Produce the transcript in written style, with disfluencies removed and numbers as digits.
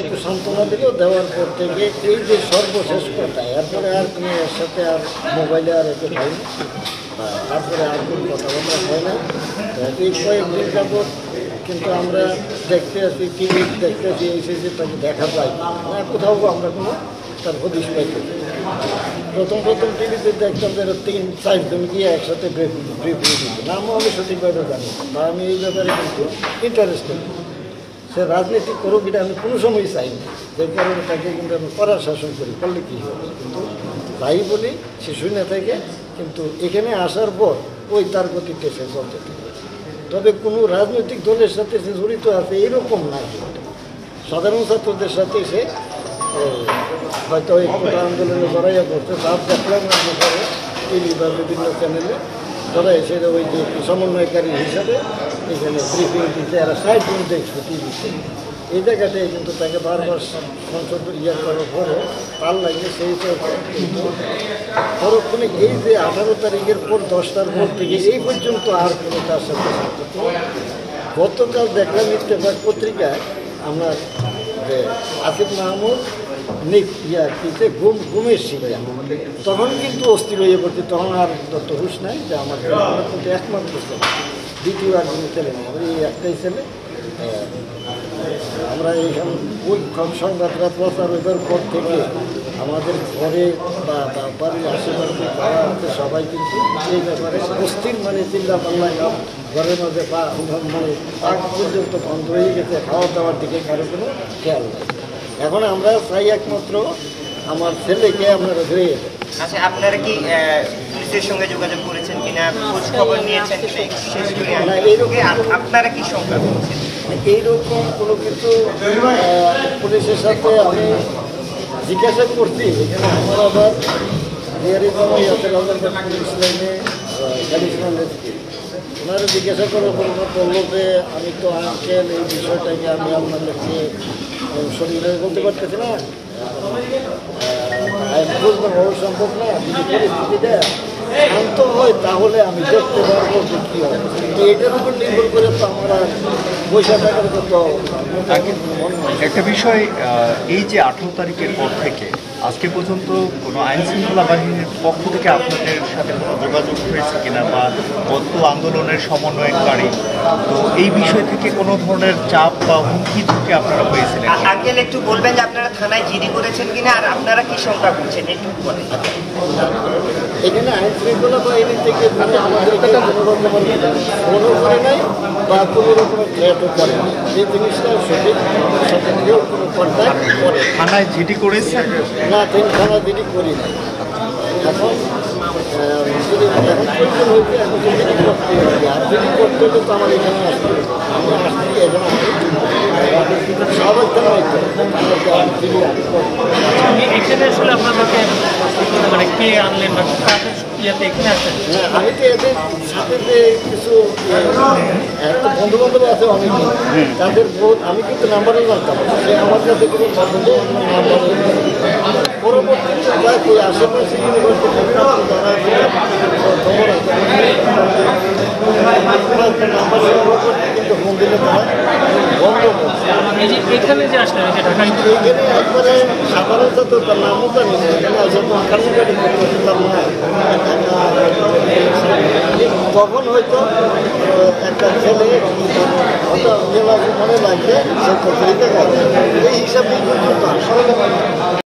একটু সান্ত্বনা দিল, দেওয়ার পর থেকে এই যে সর্বশেষ কথা, এরপরে আর কোনো এর সাথে আর মোবাইলে আর একটু হয়নি, তারপরে আর কোনো কথাবার্তা হয় না। এই কয়েকদিন যাবৎ কিন্তু আমরা দেখতে আছি, টিভি দেখতে আছি, এসেছি তাকে দেখা যায় না, কোথাও আমরা কোনো তার হদিশ পাইতে। প্রথম টিভিতে দেখতাম যে 3-4 জন গিয়ে একসাথে ব্রিফিং দিত, নামও আমি সঠিকভাবে জানি বা আমি এই ব্যাপারে কিন্তু ইন্টারেস্টেড। সে রাজনীতি করুক এটা আমি কোনো সময় চাইনি, যে কারণে তাকে কিন্তু আমি কড়া শাসন করি, করলে কী হবে। কিন্তু তাই বলি সে শুনে থাকে, কিন্তু এখানে আসার পর ওই তার গতিতে সে চলতে থাকে। তবে কোনো রাজনৈতিক দলের সাথে সে জড়িত আছে এরকম নাই, সাধারণ ছাত্রদের সাথে সে হয়তো ওই কোটা আন্দোলনে জড়াইয়া করছে, তার দেখলাম পরে টিভি বা বিভিন্ন চ্যানেলে তারা এসে ওই যে সমন্বয়কারী হিসাবে এখানে ব্রিফিং দিতে এরা 60 জন দেখছে টিভিতে। এই জায়গাটায় কিন্তু তাকে বারবার সংসদ করার পরে তার লাগে সেই পরক্ষণে এই যে 18 তারিখের পর 10টার পর থেকে এই পর্যন্ত আর কোনো তার সাথে সম্পর্ক। গতকাল দেখলাম ইত্তেফাক পত্রিকায় আমরা যে আসিফ মাহমুদ কিতে ঘুমের শিখা, তখন কিন্তু অস্থির হয়ে পড়ছে, তখন আর তত হুশ নাই যে আমার কিন্তু একমাত্র ছেলে, দ্বিতীয় আর কোনো ছেলে নেই, আমার এই একটাই ছেলে। আমরা এইখানে ওই সংবাদটা প্রচার হইবার পর থেকে আমাদের ঘরে বা বাড়ির আশেপাশে যারা আছে সবাই কিন্তু এই ব্যাপারে অস্থির, মানে চিল্লা পাল্লা, ঘরের মধ্যে মানে আগ পর্যন্ত বন্ধ হয়ে গেছে, খাওয়া দাওয়ার দিকে কারো কোনো খেয়াল নেই। এখন আমরা চাই একমাত্র আমার ছেলেকে আপনারা ধরে যেতে। আচ্ছা, আপনারা কি পুলিশের সঙ্গে যোগাযোগ করেছেন কিনা, খোঁজ খবর নিয়েছেন কিনা, আপনারা কি সংখ্যা করছেন? এইরকম কোনো কিছু পুলিশের সাথে আমি জিজ্ঞাসা করছি। এখানে আমার আবার পুলিশ লাইনে ওনারা জিজ্ঞাসা করার বললো যে আমি তো আঙ্কেল এই বিষয়টাকে আমি আপনাদেরকে শরীরে বলতে পারতেছি না, বুঝবো সম্ভব না। যদি পরিস্থিতিটা শান্ত হয় তাহলে আমি দেখতে পারবো যে কী হয়। এটার উপর নির্ভর করে তো আমরা পয়সা টাকার কত। একটা বিষয়, এই যে 18 তারিখের পর থেকে আজকে পর্যন্ত কোনো আইন শৃঙ্খলা বাহিনীর পক্ষ থেকে আপনাদের সাথে কোনো যোগাযোগ হয়েছে কিনা, বা গত আন্দোলনের সমন্বয়কারী, তো এই বিষয় থেকে কোনো ধরনের চাপ বা হুমকি ঝুঁকি আপনারা হয়েছিলেন? আঙ্কেল একটু বলবেন যে আপনারা থানায় জিডি করেছেন কিনা, আর আপনারা কি সংখ্যা করছেন একটু বলেন। এখানে আইন শৃঙ্খলা বাহিনী থেকে মানে আমাদের কোনো রকমের ফোনও করে নাই বা কোনো রকমের থ্রেটও করে না, এই জিনিসটা সঠিক সাথে কেউ কোনো কন্ট্যাক্ট করে। থানায় জিডি করেছেন? না, থানা জিডি করি না। এখন যদি এখন প্রয়োজন হয়েছে এখন জিডি করতে হবে, আর জিডি করতে হলে তো আমার এখানে আসতে হবে। আমি আসছি এখানে সবাই থানায় এখানে আসলে আপনাদেরকে মানে কে আনলেন বা কাদের ইয়াতে এখানে আসেন? আমি তো এদের সাথে যে কিছু বন্ধু বান্ধব আছে অনেকে, তাদের আমি কিন্তু নাম্বারও জানতাম, সে আমার কাছে কোনো নাম্বার পরবর্তীতে ওই আশেপাশে ইউনিভার্সিটি কিন্তু ফোন দিলে বন্ধ করছে। এখানে যে আসলেন ঢাকা এইখানে একবারে সাধারণত তো তার নামও জানি না, এখানে আসে কান্নাকাটি করতাম না। তখন হয়তো একটা ছেলে হয়তো মনে লাগবে সে পত্রিকা এই হিসাবেই কিন্তু